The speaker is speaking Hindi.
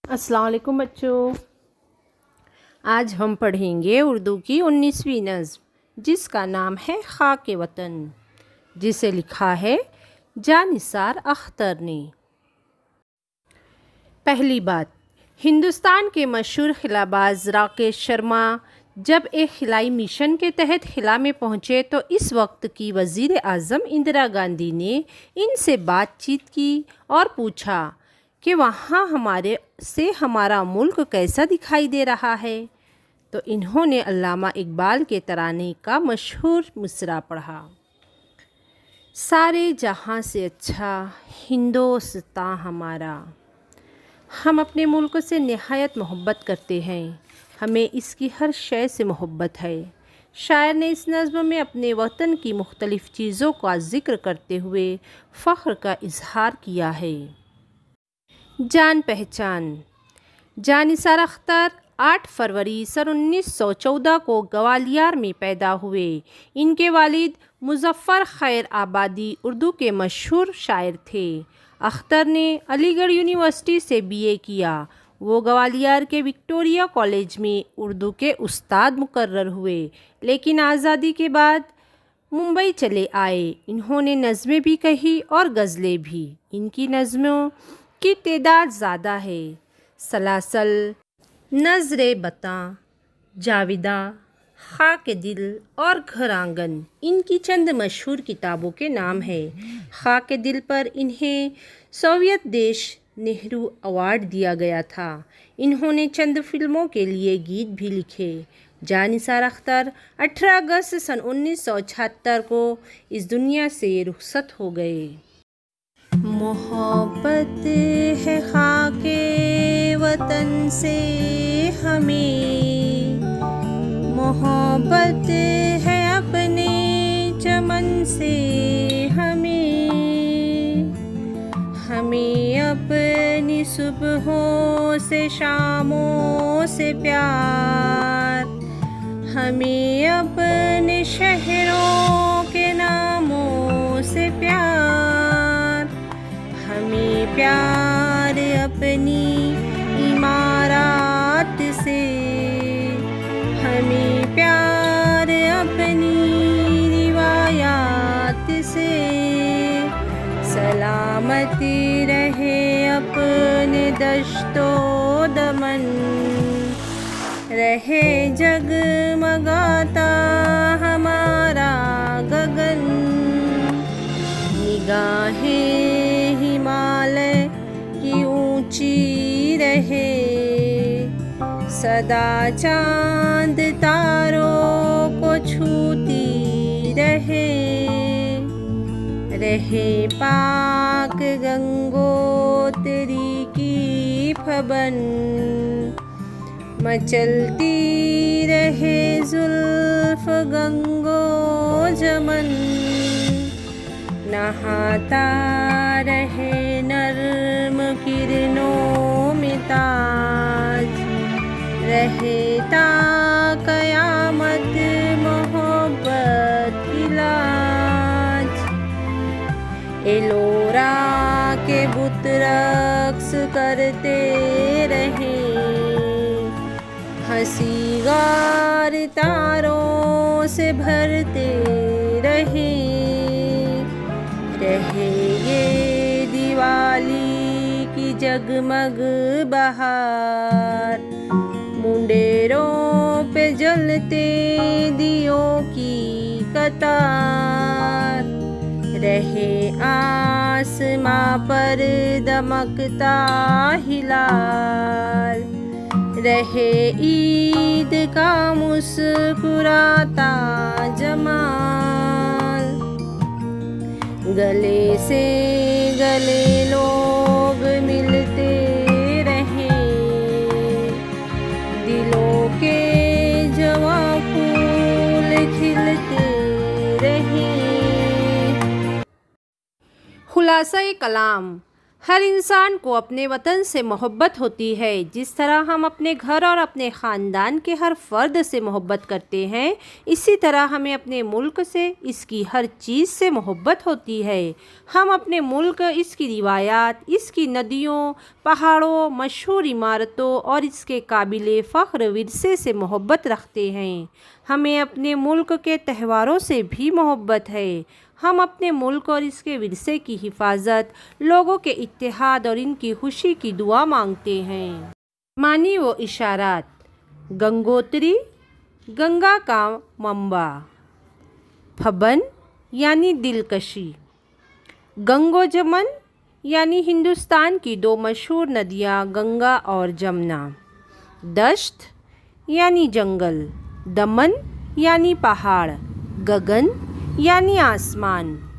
अस्सलाम वालेकुम बच्चों। आज हम पढ़ेंगे उर्दू की 19वीं नज़्म जिसका नाम है खाके वतन, जिसे लिखा है जानिसार अख्तर ने। पहली बात, हिंदुस्तान के मशहूर खिलाबाज राकेश शर्मा जब एक खिलाई मिशन के तहत खिला में पहुँचे तो इस वक्त की वज़ीर आज़म इंदिरा गांधी ने इनसे बातचीत की और पूछा कि वहाँ हमारा मुल्क कैसा दिखाई दे रहा है। तो इन्होंने अल्लामा इकबाल के तराने का मशहूर मिसरा पढ़ा, सारे जहाँ से अच्छा हिंदोस्तां हमारा। हम अपने मुल्क से नहायत मोहब्बत करते हैं, हमें इसकी हर शय से मोहब्बत है। शायर ने इस नज़्म में अपने वतन की मुख्तलिफ़ चीज़ों का ज़िक्र करते हुए फ़ख्र का इजहार किया है। जान पहचान। जानिसार अख्तर 8 फरवरी सन 1914 को ग्वालियर में पैदा हुए। इनके वालिद मुज़फ़्फ़र खैर आबादी उर्दू के मशहूर शायर थे। अख्तर ने अलीगढ़ यूनिवर्सिटी से बीए किया। वो ग्वालियर के विक्टोरिया कॉलेज में उर्दू के उस्ताद मुकर्रर हुए, लेकिन आज़ादी के बाद मुंबई चले आए। इन्होंने नज़में भी कही और गज़लें भी। इनकी नज़मों की तादाद ज़्यादा है। सलासल, नज़रे बता, जाविदा, खाके दिल और घर आंगन इनकी चंद मशहूर किताबों के नाम हैं। खाके दिल पर इन्हें सोवियत देश नेहरू अवार्ड दिया गया था। इन्होंने चंद फिल्मों के लिए गीत भी लिखे। जानिसार अख्तर 18 अगस्त सन 1976 को इस दुनिया से रुखसत हो गए। मोहब्बत है खाके वतन से हमें, मोहब्बत है अपने चमन से हमें, हमें अपनी सुबहों से शामों से प्यार, हमें अपने शहरों के नामों से प्यार, हमें प्यार अपनी इमारत से, हमें प्यार अपनी रिवायात से। सलामती रहे अपने दश्तो दमन, रहे जगमगाता हमारा गगन, निगाहें हिमालय की ऊंची रहे, सदा चांद तारों को छूती रहे, रहे पाक गंगोत्री की फबन, मचलती रहे जुल्फ गंगो जमन, नहाता रहे नर्म किरणों में ताज, रहे ता कयामत मोहब्बत की लाज। एलोरा के बुत रक्स करते रहे, हंसी गार तारों से भरते रहे, रहे ये दिवाली की जगमग बहार, मुंडेरों पे जलते दियों की कतार, रहे आसमां पर दमकता हिलाल, रहे ईद का मुस्कुराता जमाल। गले से गले लोग मिलते रहे, दिलों के जवां फूल खिलते रहे। खुलासा कलाम। हर इंसान को अपने वतन से मोहब्बत होती है। जिस तरह हम अपने घर और अपने ख़ानदान के हर फ़र्द से मोहब्बत करते हैं, इसी तरह हमें अपने मुल्क से, इसकी हर चीज़ से मोहब्बत होती है। हम अपने मुल्क, इसकी रिवायात, इसकी नदियों, पहाड़ों, मशहूर इमारतों और इसके काबिल फ़ख्र विरसे से मोहब्बत रखते हैं। हमें अपने मुल्क के त्योहारों से भी मोहब्बत है। हम अपने मुल्क और इसके विरसे की हिफाजत, लोगों के इत्तेहाद और इनकी खुशी की दुआ मांगते हैं। मानी व इशारात। गंगोत्री, गंगा का मंबा। फबन यानी दिलकशी। गंगोजमन यानी हिंदुस्तान की दो मशहूर नदियाँ गंगा और जमुना। दश्त यानी जंगल। दमन यानी पहाड़। गगन यानी आसमान।